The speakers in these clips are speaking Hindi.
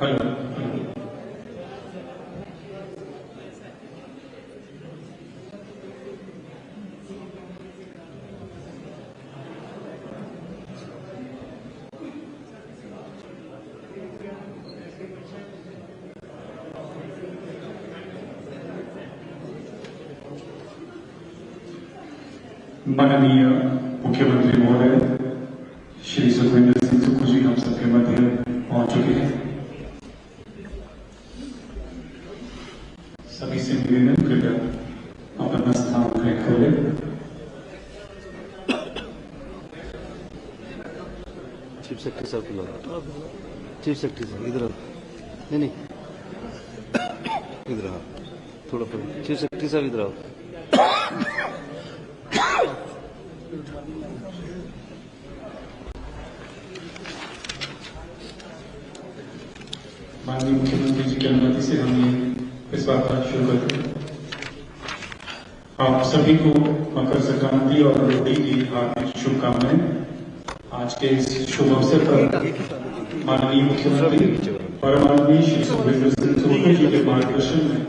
हेलो। माननीय मुख्यमंत्री महोदय श्री सुखविंदर सिंह सुक्खू जी हम सबके मध्य पहुंच चुके हैं। सभी से निवेदन कृपया अपना स्थान ग्रहण करें। चीफ सेक्रेटरी साहब बुला, चीफ सेक्रेटरी साहब इधर आओ। नहीं इधर आओ, थोड़ा चीफ सेक्रेटरी साहब इधर आओ। माननीय मुख्यमंत्री जी की अनुमति से हम इस वार्ता शुरू करते हैं। आप सभी को मकर संक्रांति और लोहड़ी की हार्दिक शुभकामनाएं। आज के इस शुभ अवसर पर माननीय मुख्यमंत्री परमानंद श्री सुखविंदर सिंह सुक्खू जी के मार्गदर्शन में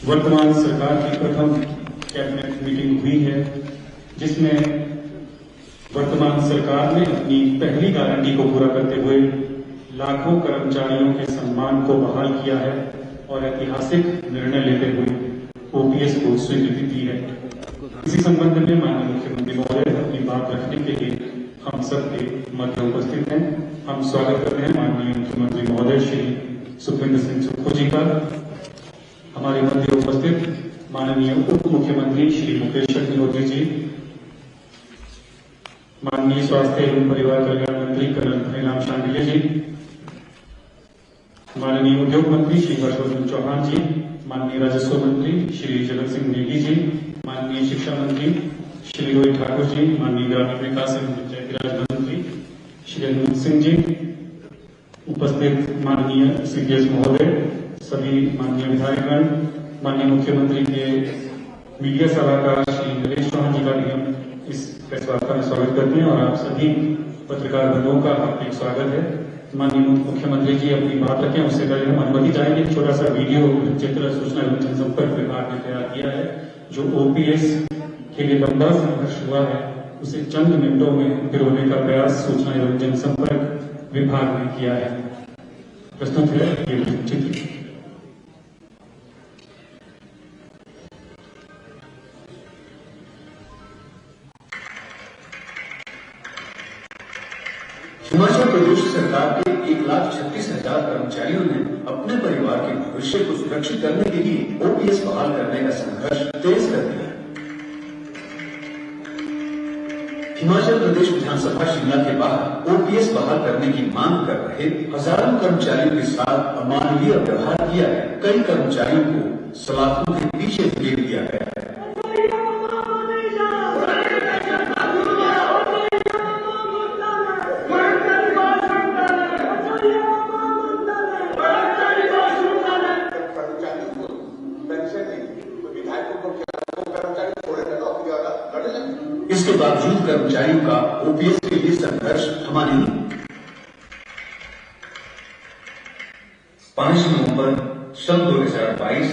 वर्तमान सरकार की प्रथम कैबिनेट मीटिंग हुई है, जिसमें वर्तमान सरकार ने अपनी पहली गारंटी को पूरा करते हुए लाखों कर्मचारियों के सम्मान को बहाल किया है और ऐतिहासिक निर्णय लेते हुए ओपीएस को स्वीकृति दी है। इसी संबंध में माननीय मुख्यमंत्री महोदय अपनी बात रखने के लिए हम सबके मध्य उपस्थित हैं। हम स्वागत करते हैं माननीय मुख्यमंत्री महोदय श्री सुखविंदर सिंह सुक्खू जी का। हमारे मध्य उपस्थित माननीय उप मुख्यमंत्री श्री मुकेश अग्निहोत्री जी, माननीय स्वास्थ्य एवं परिवार कल्याण मंत्री कर्नल धनीराम शांडिल्य जी, माननीय उद्योग मंत्री श्री हर्षवर्धन चौहान जी, माननीय राजस्व मंत्री श्री जगत सिंह नेगी जी, माननीय शिक्षा मंत्री श्री रोहित ठाकुर जी, माननीय ग्रामीण विकास एवं पंचायती राज मंत्री श्री अनंत सिंह जी, उपस्थित माननीय सीडीएस महोदय, सभी माननीय विधायकगण, माननीय मुख्यमंत्री के मीडिया सलाहकार श्री नरेश चौहान जी का भी हम इस प्रेस वार्ता में स्वागत करते हैं और आप सभी पत्रकार बंधुओं का हार्दिक स्वागत है। माननीय मुख्यमंत्री जी अपनी बात रखें, उससे पहले हम अनुमति चाहेंगे छोटा सा वीडियो चित्र सूचना एवं जनसंपर्क विभाग ने तैयार किया है, जो ओपीएस के लिए लंबा संघर्ष हुआ है उसे चंद मिनटों में पिरोने का प्रयास सूचना एवं जनसंपर्क विभाग ने किया है। प्रस्तुत है ये चित्र। हिमाचल प्रदेश सरकार के 1,36,000 कर्मचारियों ने अपने परिवार के भविष्य को सुरक्षित करने के लिए ओपीएस बहाल करने का संघर्ष तेज कर दिया। हिमाचल प्रदेश विधानसभा शिमला के बाहर ओपीएस बहाल करने की मांग कर रहे हजारों कर्मचारियों के साथ अमानवीय व्यवहार किया है। कई कर्मचारियों को सलाखों के पीछे धकेल दिया गया है। इसके बावजूद कर्मचारियों का ओपीएस के लिए संघर्ष थमा नहीं। 5 नवंबर सन 2022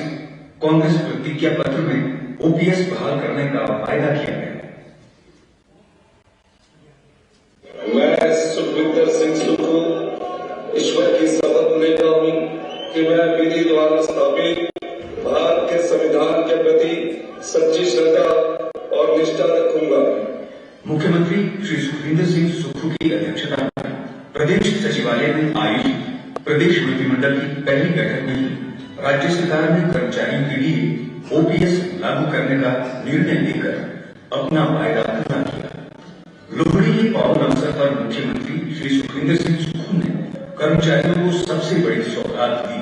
कांग्रेस प्रतिज्ञा पत्र में ओपीएस बहाल करने का वायदा किया गया। मैं सुखविंदर सिंह सुक्खू ईश्वर की शपथ लेता हूं कि मैं विधि द्वारा स्थापित भारत के संविधान के प्रति सच्ची श्रद्धा और निष्ठा रखूंगा। मुख्यमंत्री श्री सुखविंदर सिंह सुक्खू की अध्यक्षता में प्रदेश सचिवालय में आयोजित प्रदेश मंत्रिमंडल की पहली बैठक में राज्य सरकार ने कर्मचारियों के लिए ओपीएस लागू करने का निर्णय लेकर अपना वायदा पूरा किया। लोहड़ी के पावन अवसर पर मुख्यमंत्री श्री सुखविंदर सिंह सुक्खू ने कर्मचारियों को सबसे बड़ी सौगात दी।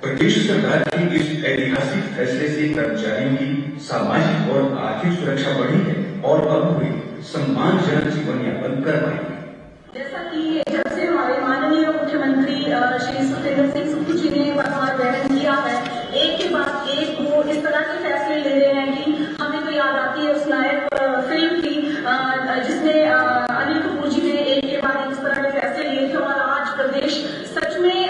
प्रदेश सरकार के इस ऐतिहासिक फैसले से कर्मचारियों की सामाजिक और आर्थिक सुरक्षा बढ़ी है और अब वे सम्मानजनक जीवन यापन कर पाएंगे। जैसा कि जब से हमारे माननीय मुख्यमंत्री श्री सुखविंदर सिंह सुक्खू जी ने वर्तमान बयान किया है, एक के बाद एक वो इस तरह के फैसले ले रहे हैं कि हमें तो याद आती है उस नायक फिल्म की जिसमें अनिल कपूर जी ने एक के बाद एक इस तरह के फैसले लिए थे और आज प्रदेश सच में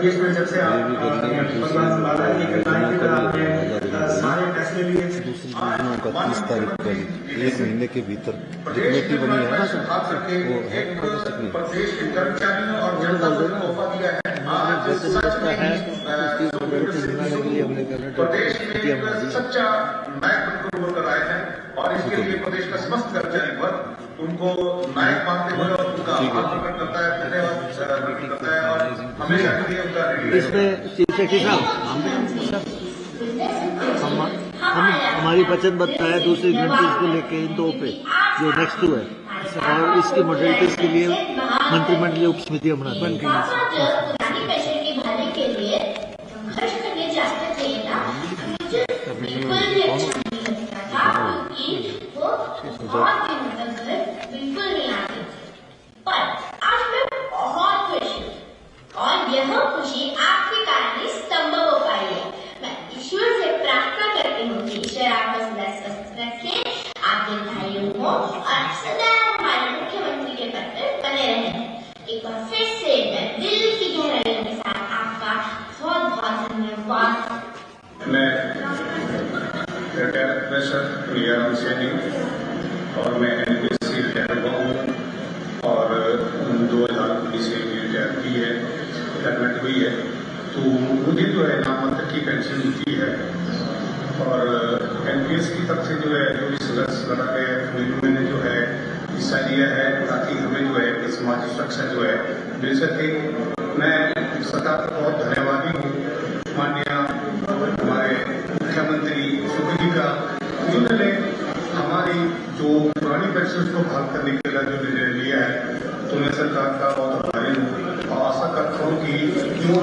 प्रदेश में जब से सारे फैसले लिए थे। दूसरी योजना का 30 तारीख को 1 महीने के भीतर कमेटी बनी है ना सर, वो है प्रदेश के कर्मचारियों और जनता को तोहफा दिया है। आज सच प्रदेश में सच्चा नायक बनकर उभर कर आए हैं और इसके लिए प्रदेश का समस्त कर्मचारी वर्ग उनको नायक मानते हुए और उनका आभार प्रकट करता है, धन्यवाद प्रकट करता है और हमेशा के लिए उनका इसमें चीफ सेक्रेटरी साहब हमारी वचनबद्धता है दूसरी ग्रंथी को लेके इन दो पे जो नेक्स्ट टू है, और इसकी मॉडलिटीज के लिए मंत्रिमंडलीय उप समितियां बना बन गई। बिल्कुल नहीं आती, पर आज मैं बहुत खुश हूँ और यह खुशी आपके कारण ही संभव हो पाई है। मैं ईश्वर से प्रार्थना करती हूँ कि ईश्वर आपको सदा स्वस्थ रखे, आपके भाइयों को और सदा हमारे मुख्यमंत्री के पद पर बने रहे। एक बार फिर से मैं दिल की गहराइयों के साथ आपका बहुत बहुत धन्यवाद। मैं रिटायर्ड प्रोफेसर प्रियाराम सैनी और मैं एनपीएससी रिटायर हुआ हूँ और 2019 से रिटायर की है, रिटायरमेंट हुई है। तो मुझे जो है नामांतर की पेंशन मिलती है और एनपीएस की तरफ से जो है जो भी संघर्ष लड़ा है मैंने जो है हिस्सा लिया है ताकि हमें जो है समाज सुरक्षा जो है मिल सके। मैं सरकार का बहुत धन्यवादी हूँ, माननीय हमारे मुख्यमंत्री सुख जी का, जिन्होंने हमारी जो पुरानी पेंशन को बहाल करने के लिए जो निर्णय लिया है, तो मैं सरकार का बहुत आभारी हूँ और आशा करता हूँ कि जो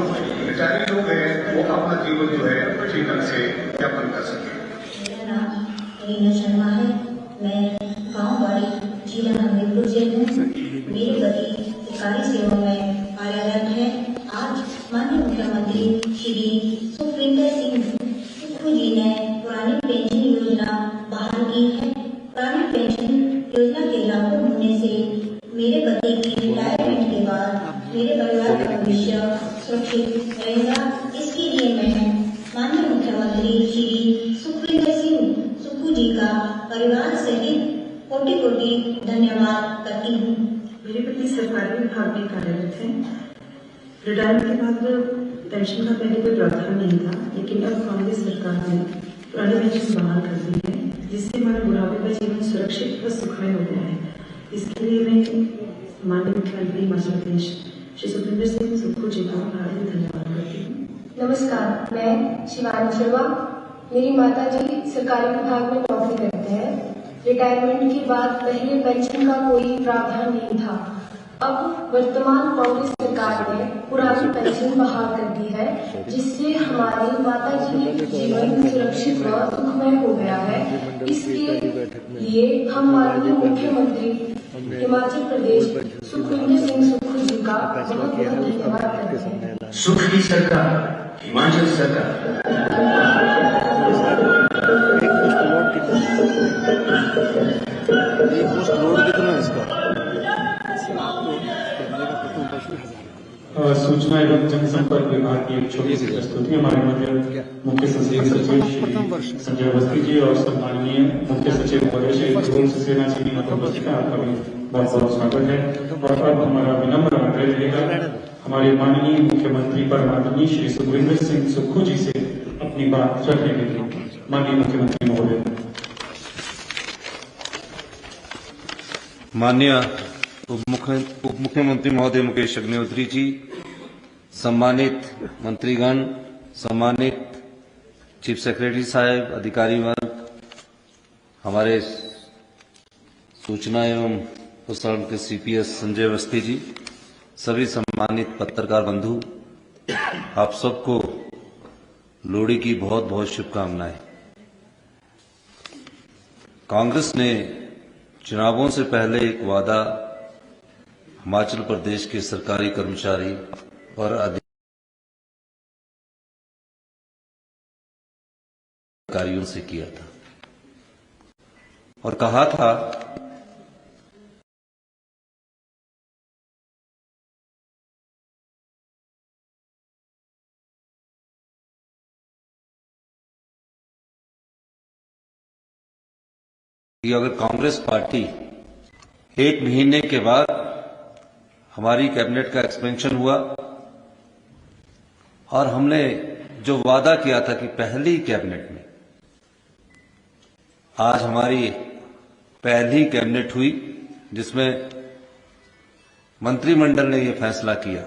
रिटायरी लोग हैं वो अपना जीवन जो है ठीक ढंग से यापन कर सके। मेरा नाम रीना शर्मा है, मैं गाँव वाड़ी जिला हमीरपुर से हूँ। मेरे पति सरकारी सेवा में कार्यरत है। आज माननीय मुख्यमंत्री श्री सुखविंदर सिंह सुक्खू जी ने पुरानी पेंशन योजना बहाल की है। पुरानी पेंशन योजना के लागू होने से मेरे पति की रिटायरमेंट के बाद मेरे परिवार का भविष्य सुरक्षित रहेगा। इसके लिए मैं माननीय मुख्यमंत्री श्री सुखविंदर सिंह सुक्खू जी का परिवार सहित कोटि कोटि धन्यवाद करती हूँ। मेरे पति सरकारी विभाग में कार्यरत हैं। रिटायरमेंट के बाद पेंशन का पहले कोई प्रावधान नहीं था, लेकिन अब कांग्रेस सरकार ने पुरानी पेंशन बहाल कर दी है, जिससे हमारा बुढ़ापे का जीवन सुरक्षित और सुखमय हो गया है। इसके लिए मैं माननीय मुख्यमंत्री हिमाचल प्रदेश श्री सुखविंदर सिंह सुक्खू जी का हार्दिक धन्यवाद करती हूँ। नमस्कार, मैं शिवानी शर्मा। मेरी माता जी सरकारी विभाग में नौकरी करते हैं। रिटायरमेंट के बाद पहले पेंशन का कोई प्रावधान नहीं था। अब वर्तमान कांग्रेस सरकार ने पुरानी पेंशन बहाल कर दी है, जिससे हमारी माता जी का जीवन सुरक्षित व सुखमय हो गया है। इसके लिए हम माननीय मुख्यमंत्री हिमाचल प्रदेश सुखविंदर सिंह सुक्खू जी का बहुत बहुत धन्यवाद करते हैं। सुख की सरकार, हिमाचल सरकार। पोस्ट लोड कितना है इसका? सूचना एवं जनसंपर्क विभाग की एक छोटी सी प्रस्तुति हमारे मध्य मुख्य सचिव श्री संजय अवस्थी जी और सम्माननीय मुख्य सचिव महोदय श्री ध्रुव सक्सेना जी की उपस्थिति में आपका भी बहुत बहुत स्वागत है। और अब हमारा विनम्र आग्रह रहेगा हमारे माननीय मुख्यमंत्री परमादरणीय श्री सुखविंदर सिंह सुक्खू जी से अपनी बात रखने के लिए। माननीय मुख्यमंत्री महोदय। माननीय उप मुख्यमंत्री महोदय मुकेश अग्निहोत्री जी, सम्मानित मंत्रीगण, सम्मानित चीफ सेक्रेटरी साहब, अधिकारी वर्ग, हमारे सूचना एवं प्रसारण के सीपीएस संजय अवस्थी जी, सभी सम्मानित पत्रकार बंधु, आप सबको लोहड़ी की बहुत बहुत शुभकामनाएं। कांग्रेस ने चुनावों से पहले एक वादा हिमाचल प्रदेश के सरकारी कर्मचारी और अधिकारियों से किया था और कहा था कि अगर कांग्रेस पार्टी 1 महीने के बाद हमारी कैबिनेट का एक्सपेंशन हुआ और हमने जो वादा किया था कि पहली कैबिनेट में, आज हमारी पहली कैबिनेट हुई जिसमें मंत्रिमंडल ने यह फैसला किया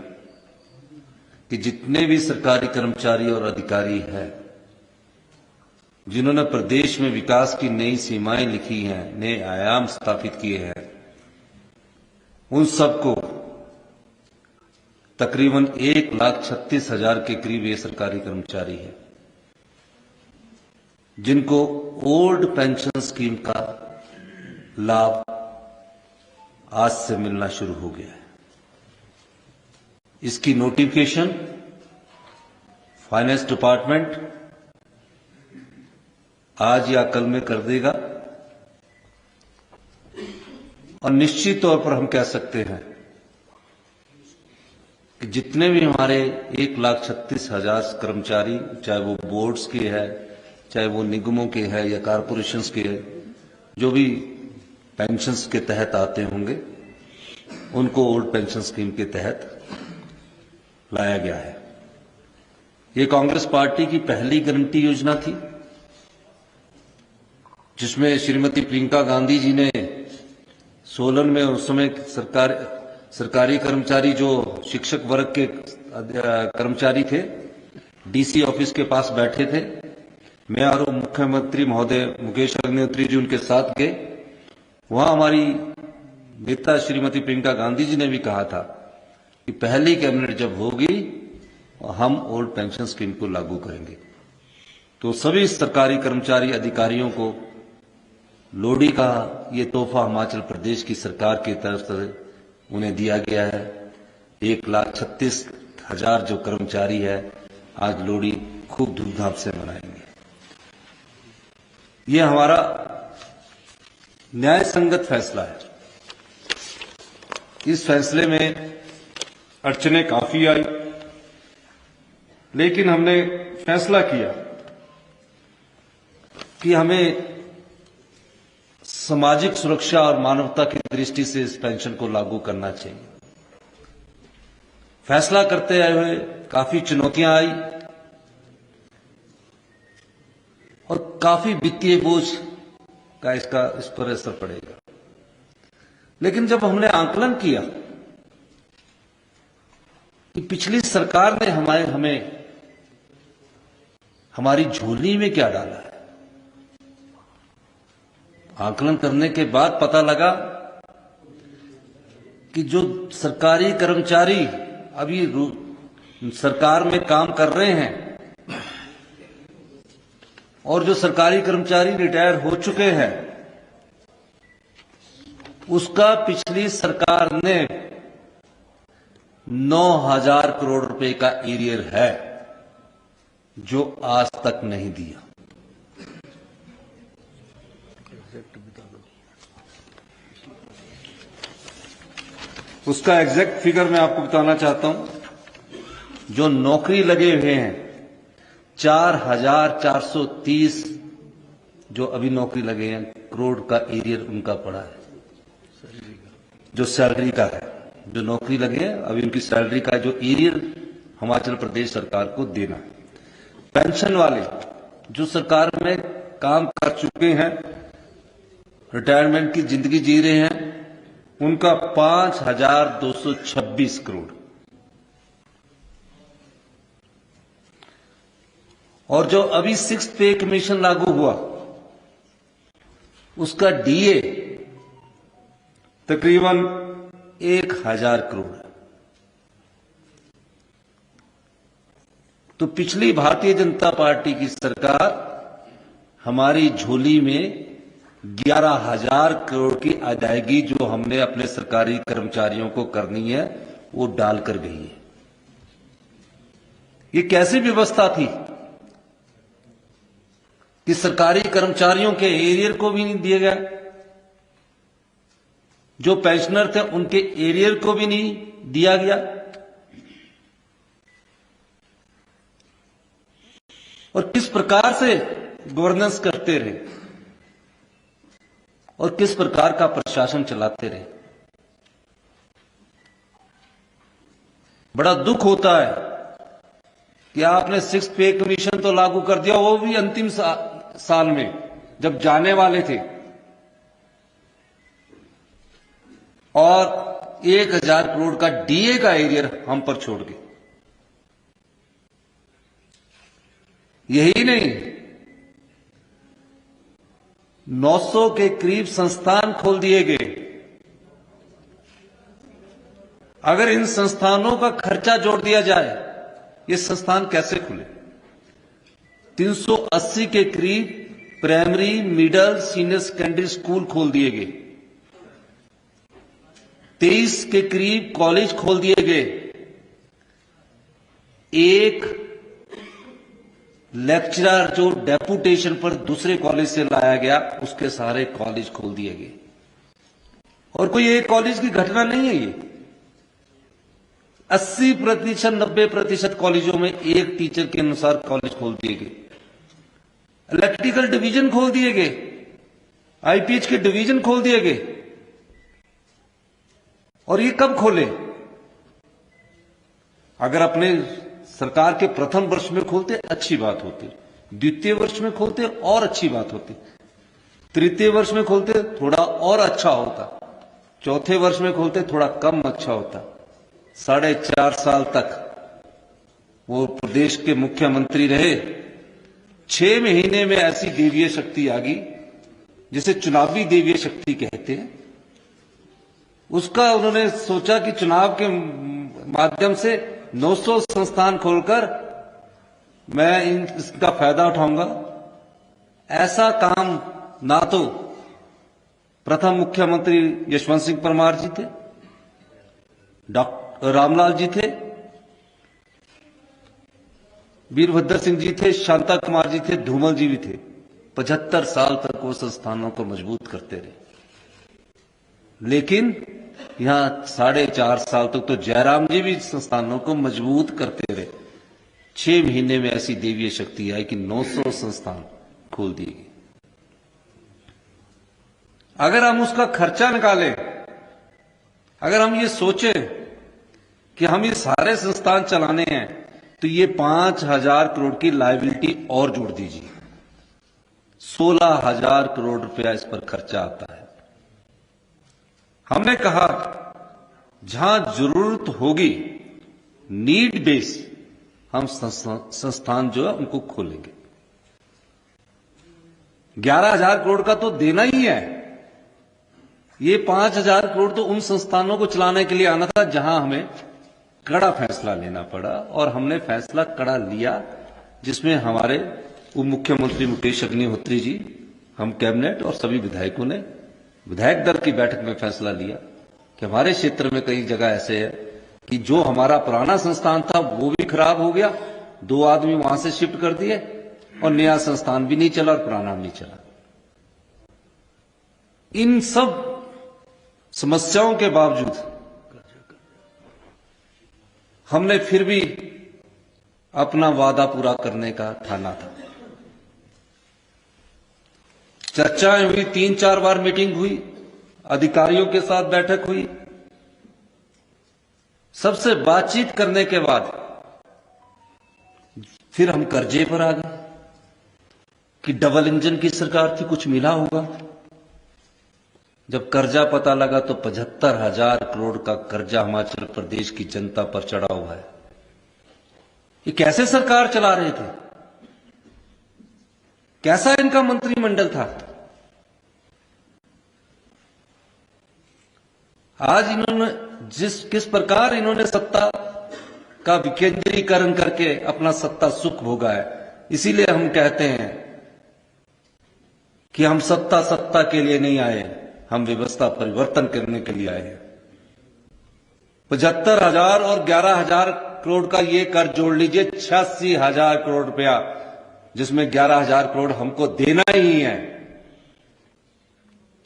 कि जितने भी सरकारी कर्मचारी और अधिकारी हैं जिन्होंने प्रदेश में विकास की नई सीमाएं लिखी हैं, नए आयाम स्थापित किए हैं, उन सबको तकरीबन 1,36,000 के करीब ये सरकारी कर्मचारी हैं जिनको ओल्ड पेंशन स्कीम का लाभ आज से मिलना शुरू हो गया है। इसकी नोटिफिकेशन फाइनेंस डिपार्टमेंट आज या कल में कर देगा और निश्चित तौर पर हम कह सकते हैं कि जितने भी हमारे 1,36,000 कर्मचारी, चाहे वो बोर्ड्स के है, चाहे वो निगमों के है या कारपोरेशंस के है, जो भी पेंशन्स के तहत आते होंगे, उनको ओल्ड पेंशन स्कीम के तहत लाया गया है। ये कांग्रेस पार्टी की पहली गारंटी योजना थी जिसमें श्रीमती प्रियंका गांधी जी ने सोलन में उस समय सरकारी कर्मचारी जो शिक्षक वर्ग के कर्मचारी थे, डीसी ऑफिस के पास बैठे थे, मैं और मुख्यमंत्री महोदय मुकेश अग्निहोत्री जी उनके साथ गए। वहां हमारी नेता श्रीमती प्रियंका गांधी जी ने भी कहा था कि पहली कैबिनेट जब होगी हम ओल्ड पेंशन स्कीम को लागू करेंगे। तो सभी सरकारी कर्मचारी अधिकारियों को लोहड़ी का ये तोहफा हिमाचल प्रदेश की सरकार की तरफ से उन्हें दिया गया है। 1,36,000 जो कर्मचारी है आज लोहड़ी खूब धूमधाम से मनाएंगे। ये हमारा न्याय संगत फैसला है। इस फैसले में अड़चनें काफी आई, लेकिन हमने फैसला किया कि हमें सामाजिक सुरक्षा और मानवता की दृष्टि से इस पेंशन को लागू करना चाहिए। फैसला करते हुए काफी चुनौतियां आई और काफी वित्तीय बोझ का इस पर असर पड़ेगा। लेकिन जब हमने आंकलन किया कि पिछली सरकार ने हमें हमारी झोली में क्या डाला है, आंकलन करने के बाद पता लगा कि जो सरकारी कर्मचारी अभी सरकार में काम कर रहे हैं और जो सरकारी कर्मचारी रिटायर हो चुके हैं, उसका पिछली सरकार ने 9,000 करोड़ रुपए का एरियर है जो आज तक नहीं दिया। उसका एग्जैक्ट फिगर मैं आपको बताना चाहता हूं। जो नौकरी लगे हुए हैं 4,430 जो अभी नौकरी लगे हैं करोड़ का एरियर उनका पड़ा है। जो सैलरी का है, जो नौकरी लगे हैं अभी उनकी सैलरी का जो एरियर हिमाचल प्रदेश सरकार को देना है। पेंशन वाले जो सरकार में काम कर चुके हैं, रिटायरमेंट की जिंदगी जी रहे हैं, उनका 5,226 करोड़। और जो अभी 6th पे कमीशन लागू हुआ उसका डीए तकरीबन 1,000 करोड़ है। तो पिछली भारतीय जनता पार्टी की सरकार हमारी झोली में 11,000 करोड़ की अदायगी जो हमने अपने सरकारी कर्मचारियों को करनी है वो डालकर गई है। ये कैसी व्यवस्था थी कि सरकारी कर्मचारियों के एरियर को भी नहीं दिया गया, जो पेंशनर थे उनके एरियर को भी नहीं दिया गया, और किस प्रकार से गवर्नेंस करते रहे। और किस प्रकार का प्रशासन चलाते रहे। बड़ा दुख होता है कि आपने 6 पे कमीशन तो लागू कर दिया, वो भी अंतिम साल में जब जाने वाले थे, और 1000 करोड़ का डीए का एरियर हम पर छोड़ के। यही नहीं, 900 के करीब संस्थान खोल दिए गए। अगर इन संस्थानों का खर्चा जोड़ दिया जाए, ये संस्थान कैसे खुले। 380 के करीब primary, middle, senior secondary school खोल दिए गए। 23 के करीब कॉलेज खोल दिए गए। एक लेक्चरर जो डेपुटेशन पर दूसरे कॉलेज से लाया गया, उसके सारे कॉलेज खोल दिए गए। और कोई एक कॉलेज की घटना नहीं है ये। 80%, 90% कॉलेजों में एक टीचर के अनुसार कॉलेज खोल दिए गए। इलेक्ट्रिकल डिवीजन खोल दिए गए, आईपीएच के डिवीजन खोल दिए गए। और ये कब खोले? अगर अपने सरकार के प्रथम वर्ष में खोलते अच्छी बात होती, द्वितीय वर्ष में खोलते और अच्छी बात होती, तृतीय वर्ष में खोलते थोड़ा और अच्छा होता, चौथे वर्ष में खोलते थोड़ा कम अच्छा होता। 4.5 साल तक वो प्रदेश के मुख्यमंत्री रहे। 6 महीने में ऐसी देवीय शक्ति आ गई जिसे चुनावी देवीय शक्ति कहते हैं। उसका उन्होंने सोचा कि चुनाव के माध्यम से 900 संस्थान खोलकर मैं इसका फायदा उठाऊंगा। ऐसा काम ना तो प्रथम मुख्यमंत्री यशवंत सिंह परमार जी थे, डॉक्टर रामलाल जी थे, वीरभद्र सिंह जी थे, शांता कुमार जी थे, धूमल जी भी थे। 75 साल तक वो संस्थानों को मजबूत करते रहे। लेकिन यहां 4.5 साल तक तो जयराम जी भी संस्थानों को मजबूत करते रहे। 6 महीने में ऐसी देवीय शक्ति आई कि 900 संस्थान खोल दिए गए। अगर हम उसका खर्चा निकालें, अगर हम ये सोचें कि हम ये सारे संस्थान चलाने हैं, तो ये 5000 करोड़ की लायबिलिटी और जोड़ दीजिए। 16,000 करोड़ रुपया इस पर खर्चा आता है। हमने कहा जहां जरूरत होगी, नीड बेस, हम संस्थान जो है उनको खोलेंगे। 11,000 करोड़ का तो देना ही है। ये 5,000 करोड़ तो उन संस्थानों को चलाने के लिए आना था जहां हमें कड़ा फैसला लेना पड़ा, और हमने फैसला कड़ा लिया, जिसमें हमारे उप मुख्यमंत्री मुकेश अग्निहोत्री जी, हम कैबिनेट और सभी विधायकों ने विधायक दल की बैठक में फैसला लिया कि हमारे क्षेत्र में कई जगह ऐसे है कि जो हमारा पुराना संस्थान था वो भी खराब हो गया, 2 आदमी वहां से शिफ्ट कर दिए, और नया संस्थान भी नहीं चला और पुराना भी नहीं चला। इन सब समस्याओं के बावजूद हमने फिर भी अपना वादा पूरा करने का ठाना था। चर्चाएं हुई, 3-4 बार मीटिंग हुई, अधिकारियों के साथ बैठक हुई। सबसे बातचीत करने के बाद फिर हम कर्जे पर आ गए कि डबल इंजन की सरकार थी, कुछ मिला होगा। जब कर्जा पता लगा तो 75,000 करोड़ का कर्जा हिमाचल प्रदेश की जनता पर चढ़ा हुआ है। ये कैसे सरकार चला रहे थे? कैसा इनका मंत्रिमंडल था? आज इन्होंने किस प्रकार इन्होंने सत्ता का विकेंद्रीकरण करके अपना सत्ता सुख भोगा है। इसीलिए हम कहते हैं कि हम सत्ता के लिए नहीं आए, हम व्यवस्था परिवर्तन करने के लिए आए हैं। 75,000 और 11,000 करोड़ का ये कर जोड़ लीजिए, 86,000 करोड़ रुपया, जिसमें 11,000 करोड़ हमको देना ही है।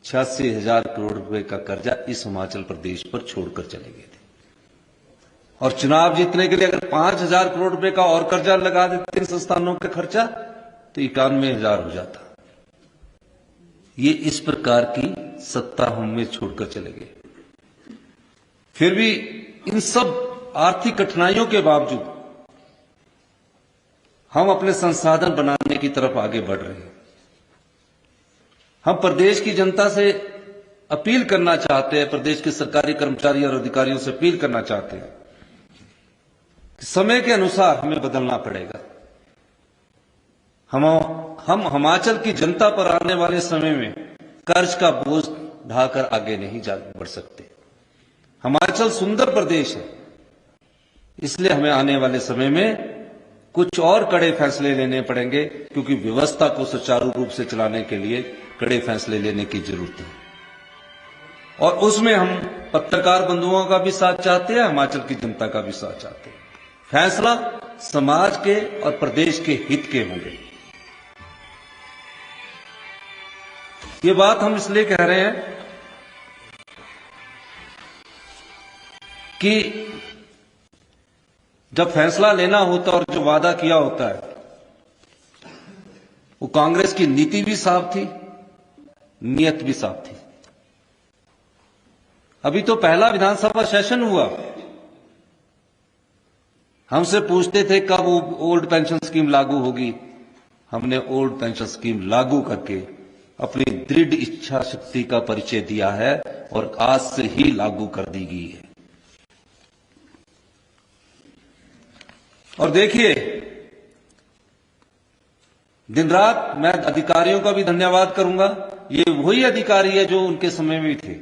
86,000 करोड़ रुपए का कर्जा इस हिमाचल प्रदेश पर छोड़कर चले गए थे। और चुनाव जीतने के लिए अगर 5,000 करोड़ रुपए का और कर्जा लगा देते इन संस्थानों का खर्चा, तो 91,000 हो जाता। ये इस प्रकार की सत्ता हमें छोड़कर चले गए। फिर भी इन सब आर्थिक कठिनाइयों के बावजूद हम अपने संसाधन बनाने की तरफ आगे बढ़ रहे हैं। हम प्रदेश की जनता से अपील करना चाहते हैं, प्रदेश के सरकारी कर्मचारी और अधिकारियों से अपील करना चाहते हैं कि समय के अनुसार हमें बदलना पड़ेगा। हम हिमाचल की जनता पर आने वाले समय में कर्ज का बोझ ढाकर आगे नहीं बढ़ सकते। हिमाचल सुंदर प्रदेश है, इसलिए हमें आने वाले समय में कुछ और कड़े फैसले लेने पड़ेंगे, क्योंकि व्यवस्था को सुचारू रूप से चलाने के लिए कड़े फैसले लेने की जरूरत है। और उसमें हम पत्रकार बंधुओं का भी साथ चाहते हैं, हिमाचल की जनता का भी साथ चाहते हैं। फैसला समाज के और प्रदेश के हित के होंगे। ये बात हम इसलिए कह रहे हैं कि जब फैसला लेना होता और जो वादा किया होता है, वो कांग्रेस की नीति भी साफ थी, नियत भी साफ थी। अभी तो पहला विधानसभा सेशन हुआ, हमसे पूछते थे कब वो ओल्ड पेंशन स्कीम लागू होगी। हमने ओल्ड पेंशन स्कीम लागू करके अपनी दृढ़ इच्छा शक्ति का परिचय दिया है और आज से ही लागू कर दी गई है। और देखिए, दिन रात मैं अधिकारियों का भी धन्यवाद करूंगा। ये वही अधिकारी है जो उनके समय में थे,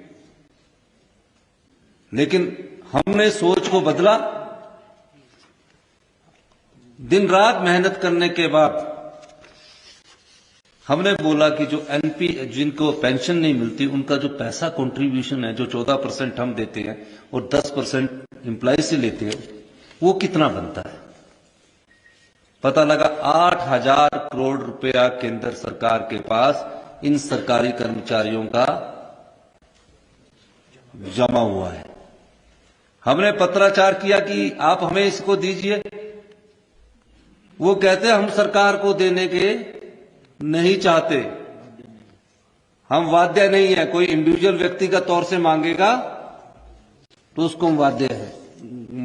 लेकिन हमने सोच को बदला। दिन रात मेहनत करने के बाद हमने बोला कि जो एनपी, जिनको पेंशन नहीं मिलती, उनका जो पैसा कंट्रीब्यूशन है, जो 14% हम देते हैं और 10% एम्प्लॉय से लेते हैं, वो कितना बनता है। पता लगा 8,000 करोड़ रुपया केंद्र सरकार के पास इन सरकारी कर्मचारियों का जमा हुआ है। हमने पत्राचार किया कि आप हमें इसको दीजिए। वो कहते हम सरकार को देने के नहीं चाहते, हम वाद्य नहीं है। कोई इंडिविजुअल व्यक्ति का तौर से मांगेगा तो उसको हम वाद्य है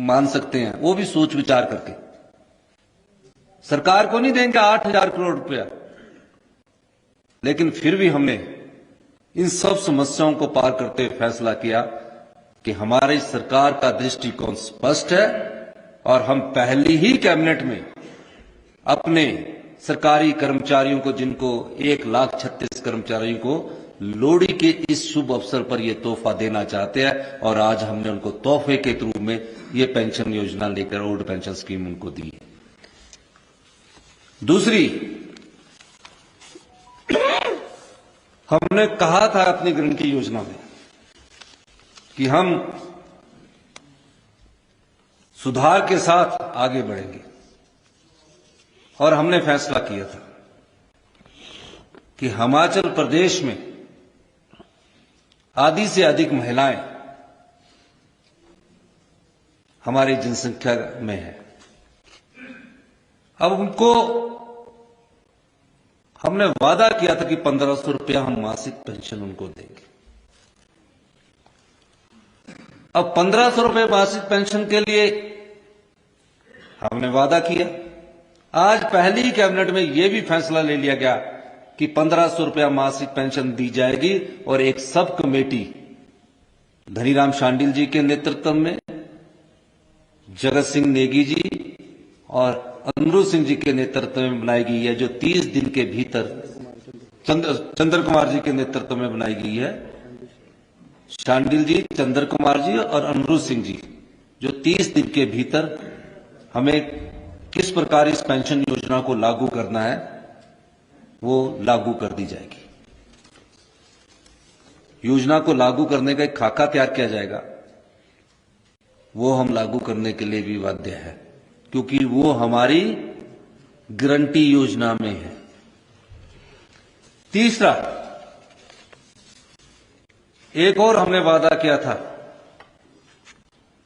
मान सकते हैं, वो भी सोच विचार करके। सरकार को नहीं देंगे 8,000 करोड़ रुपया। लेकिन फिर भी हमने इन सब समस्याओं को पार करते हुए फैसला किया कि हमारी सरकार का दृष्टिकोण स्पष्ट है और हम पहली ही कैबिनेट में अपने सरकारी कर्मचारियों को, जिनको 1,36,000 कर्मचारियों को लोहड़ी के इस शुभ अवसर पर यह तोहफा देना चाहते हैं। और आज हमने उनको तोहफे के रूप में ये पेंशन योजना लेकर ओल्ड पेंशन स्कीम उनको दी है। दूसरी, हमने कहा था अपनी गारंटी योजना में कि हम सुधार के साथ आगे बढ़ेंगे, और हमने फैसला किया था कि हिमाचल प्रदेश में आधी से अधिक महिलाएं हमारी जनसंख्या में है। अब उनको हमने वादा किया था कि 1,500 रुपया हम मासिक पेंशन उनको देंगे। अब 1,500 रुपये मासिक पेंशन के लिए हमने वादा किया। आज पहली ही कैबिनेट में यह भी फैसला ले लिया गया कि 1,500 रुपया मासिक पेंशन दी जाएगी, और एक सब कमेटी धनीराम शांडिल जी के नेतृत्व में, जगत सिंह नेगी जी और अमरू सिंह जी के नेतृत्व में बनाई गई है, जो 30 दिन के भीतर, चंद्र कुमार जी के नेतृत्व में बनाई गई है। शांडिल जी, चंद्र कुमार जी और अमरू सिंह जी, जो 30 दिन के भीतर हमें किस प्रकार इस पेंशन योजना को लागू करना है वो लागू कर दी जाएगी। योजना को लागू करने का एक खाका तैयार किया जाएगा, वो हम लागू करने के लिए भी बाध्य है, क्योंकि वो हमारी गारंटी योजना में है। तीसरा, एक और हमने वादा किया था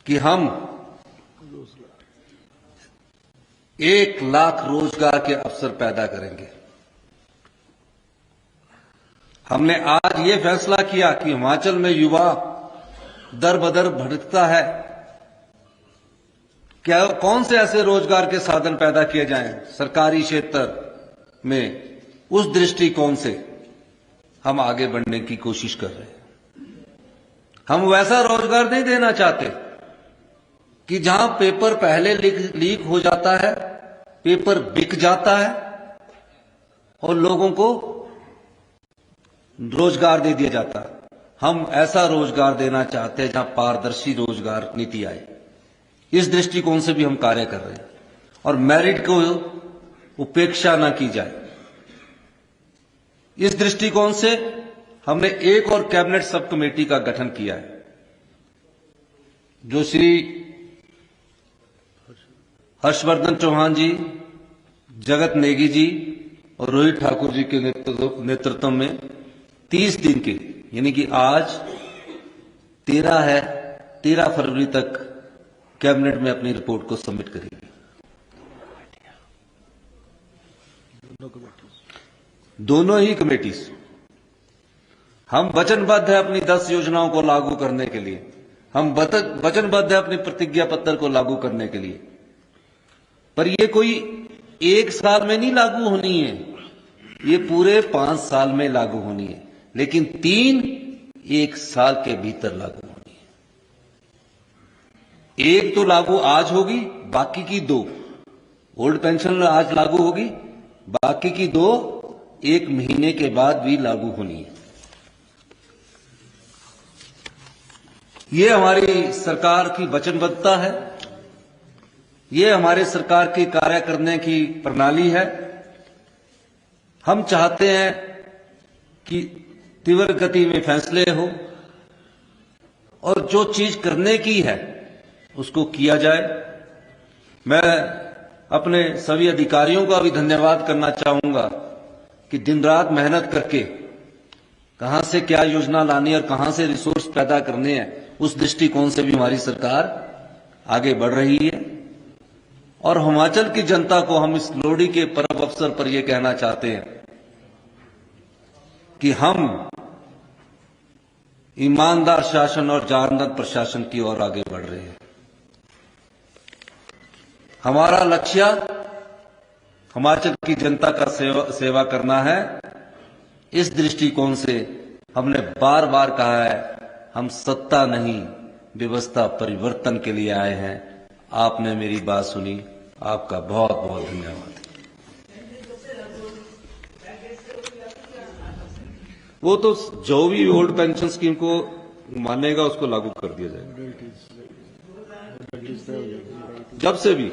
कि हम 1,00,000 रोजगार के अवसर पैदा करेंगे। हमने आज ये फैसला किया कि हिमाचल में युवा दर बदर भटकता है, क्या कौन से ऐसे रोजगार के साधन पैदा किए जाएं सरकारी क्षेत्र में, उस दृष्टिकोण से हम आगे बढ़ने की कोशिश कर रहे हैं। हम वैसा रोजगार नहीं देना चाहते कि जहां पेपर पहले लीक हो जाता है, पेपर बिक जाता है और लोगों को रोजगार दे दिया जाता है। हम ऐसा रोजगार देना चाहते हैं जहां पारदर्शी रोजगार नीति आए। इस दृष्टिकोण से भी हम कार्य कर रहे हैं और मेरिट को उपेक्षा ना की जाए। इस दृष्टिकोण से हमने एक और कैबिनेट सब कमेटी का गठन किया है, जो श्री हर्षवर्धन चौहान जी, जगत नेगी जी और रोहित ठाकुर जी के नेतृत्व में 30 दिन के, यानी कि आज 13 है, 13 फरवरी तक कैबिनेट में अपनी रिपोर्ट को सबमिट करेगी। दोनों ही कमेटीज हम वचनबद्ध है अपनी 10 योजनाओं को लागू करने के लिए, हम वचनबद्ध है अपनी प्रतिज्ञा पत्र को लागू करने के लिए। पर ये कोई एक साल में नहीं लागू होनी है, ये पूरे 5 साल में लागू होनी है, लेकिन 3 1 साल के भीतर लागू होनी है। एक तो लागू आज होगी, बाकी की 2 ओल्ड पेंशन आज लागू होगी, बाकी की 2 1 महीने के बाद भी लागू होनी है। ये हमारी सरकार की वचनबद्धता है, ये हमारे सरकार की कार्य करने की प्रणाली है। हम चाहते हैं कि तीव्र गति में फैसले हो और जो चीज करने की है उसको किया जाए। मैं अपने सभी अधिकारियों का भी धन्यवाद करना चाहूंगा कि दिन रात मेहनत करके कहां से क्या योजना लानी है और कहां से रिसोर्स पैदा करने हैं, उस दृष्टिकोण से भी हमारी सरकार आगे बढ़ रही है। और हिमाचल की जनता को हम इस लोहड़ी के पर्व अवसर पर यह कहना चाहते हैं कि हम ईमानदार शासन और जानदार प्रशासन की ओर आगे बढ़ रहे हैं। हमारा लक्ष्य हिमाचल की जनता का सेवा करना है। इस दृष्टिकोण से हमने बार बार कहा है, हम सत्ता नहीं व्यवस्था परिवर्तन के लिए आए हैं। आपने मेरी बात सुनी, आपका बहुत बहुत धन्यवाद। वो तो जो भी ओल्ड पेंशन स्कीम को मानेगा उसको लागू कर दिया जाएगा, जब से भी।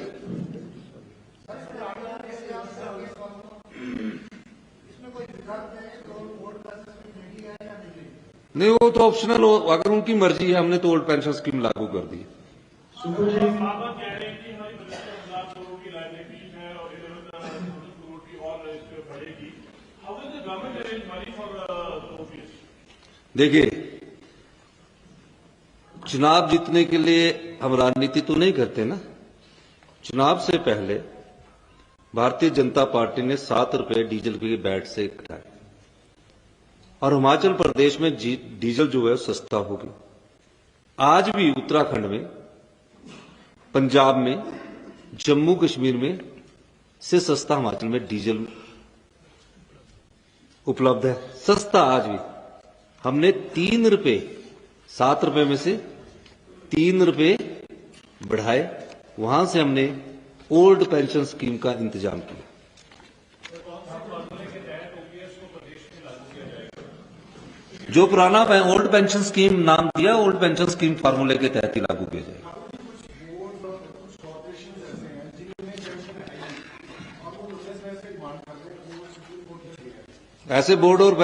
नहीं, वो तो ऑप्शनल हो, अगर उनकी मर्जी है। हमने तो ओल्ड पेंशन स्कीम लागू कर दी। देखिए, चुनाव जीतने के लिए हम राजनीति तो नहीं करते ना। चुनाव से पहले भारतीय जनता पार्टी ने 7 रुपए डीजल के बैट से घटाए और हिमाचल प्रदेश में डीजल जो है सस्ता हो गया। आज भी उत्तराखंड में, पंजाब में, जम्मू कश्मीर में से सस्ता हिमाचल में डीजल उपलब्ध है, सस्ता आज भी। हमने 3 रुपए, 7 रुपए में से 3 रुपए बढ़ाए, वहां से हमने ओल्ड पेंशन स्कीम का इंतजाम किया। जो पुराना ओल्ड पेंशन स्कीम नाम दिया, ओल्ड पेंशन स्कीम फार्मूले के तहत ही लागू किया जाएगा। ऐसे बोर्ड और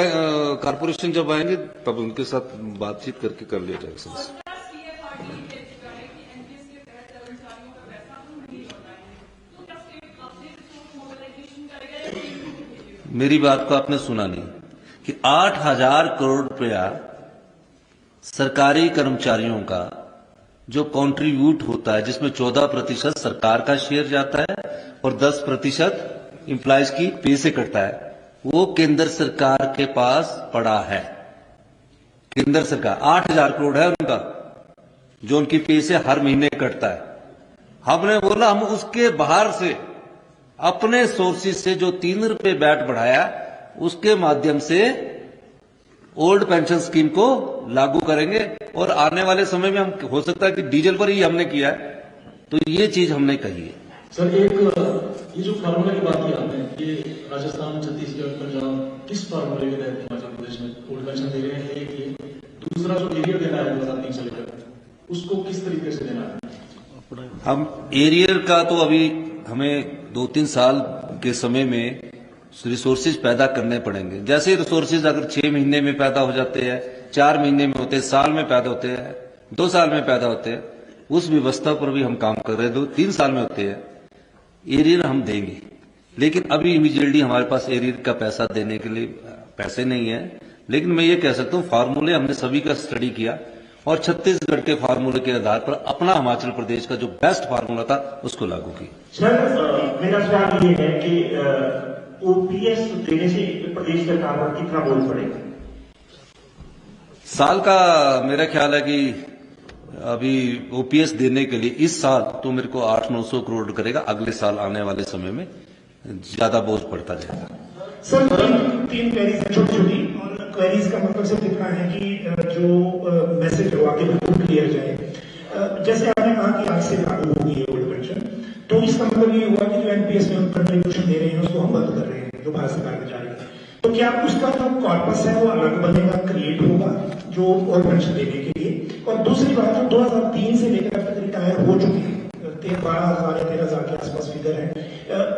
कारपोरेशन जब आएंगे तब उनके साथ बातचीत करके कर लिया जाएगा। मेरी बात को आपने सुना नहीं कि 8,000 करोड़ रुपया सरकारी कर्मचारियों का जो कंट्रीब्यूट होता है, जिसमें 14% सरकार का शेयर जाता है और 10% एम्प्लॉयज की पे से कटता है, वो केंद्र सरकार के पास पड़ा है। केंद्र सरकार 8,000 करोड़ है उनका, जो उनकी पे से हर महीने कटता है। हमने बोला हम उसके बाहर से अपने सोर्सेज से जो 3 रुपए बैट बढ़ाया उसके माध्यम से ओल्ड पेंशन स्कीम को लागू करेंगे, और आने वाले समय में हम हो सकता है कि डीजल पर ही हमने किया है, तो ये चीज हमने कही है। सर एक ये जो फार्मूला की बात की आपने, ये राजस्थान, छत्तीसगढ़, पंजाब किस फार्मूले के तहत हिमाचल प्रदेश में ओल्ड पेंशन दे रहे हैं? एक ये, दूसरा जो एरियर देना है 2003 से लेकर, उसको किस तरीके से देना है? हम एरियर का तो अभी हमें 2-3 साल के समय में रिसोर्सेज पैदा करने पड़ेंगे। जैसे रिसोर्सेज अगर 6 महीने में पैदा हो जाते हैं, 4 महीने में होते हैं, साल में पैदा होते हैं, 2 साल में पैदा होते हैं, उस व्यवस्था पर भी हम काम कर रहे हैं। 2-3 साल में होते हैं, एरियर हम देंगे, लेकिन अभी इमीडिएटली हमारे पास एरियर का पैसा देने के लिए पैसे नहीं है। लेकिन मैं ये कह सकता हूँ फार्मूले हमने सभी का स्टडी किया, और छत्तीसगढ़ के फार्मूले के आधार पर अपना हिमाचल प्रदेश का जो बेस्ट फार्मूला था उसको लागू किया। सर मेरा सवाल ये है कि ओपीएस देने से प्रदेश सरकार पर कितना बोझ पड़ेगा? साल का मेरा ख्याल है कि अभी ओपीएस देने के लिए इस साल तो मेरे को 800-900 करोड़ करेगा, अगले साल आने वाले समय में ज्यादा बोझ पड़ता जाएगा। सर 3 क्वेरीज है छोटी छोटी, और क्वेरीज का मतलब सिर्फ इतना है कि जो मैसेज हो आगे बिल्कुल क्लियर जाए। जैसे आपने कहा कि आज से लागू होगी ये ओल्ड पेंशन, तो इसका मतलब ये हुआ कि जो एनपीएस में हम कंट्रीब्यूशन दे रहे हैं उसको हम बंद कर रहे हैं, जो भारत सरकार में जा रही है। तो क्या उसका जो कॉर्पस है वो अलग बनेगा, क्रिएट होगा जो ओल्ड पेंशन देने के लिए? और दूसरी बात, जो 2003 से लेकर अब तक रिटायर हो चुके हैं, 12,000 या 13,000 के आसपास फिगर है,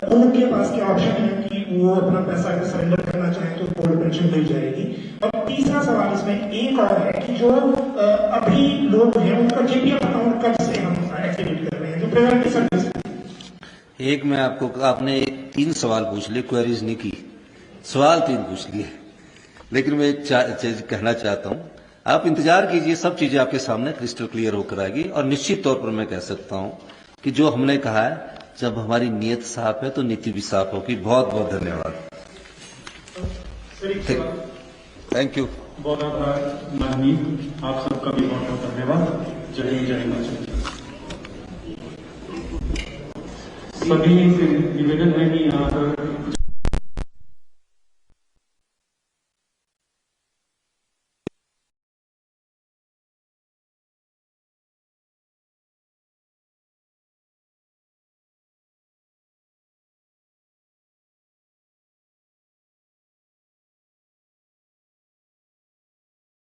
उनके पास क्या ऑप्शन है कि वो अपना पैसा अगर सरेंडर करना चाहें तो ओल्ड पेंशन मिल जाएगी? और तीसरा सवाल इसमें एक और है कि जो अभी लोग हैं उनका जीपीएफ अकाउंट कब से हम एक्टिवेट कर रहे हैं, जो प्रायोरिटी सर्विस? एक मैं आपने 3 सवाल पूछ लिए, क्वेरीज नहीं की, सवाल 3 पूछ लिए, लेकिन मैं एक चीज कहना चाहता हूं, आप इंतजार कीजिए, सब चीजें आपके सामने क्रिस्टल क्लियर होकर आएगी। और निश्चित तौर पर मैं कह सकता हूं कि जो हमने कहा है, जब हमारी नीयत साफ है तो नीति भी साफ होगी। बहुत बहुत धन्यवाद। Thank you. बहुत आभार माननीय, आप सबका भी बहुत बहुत धन्यवाद। जय हिंद, जय हिमाचल। सभी से निवेदन है कि यहाँ पर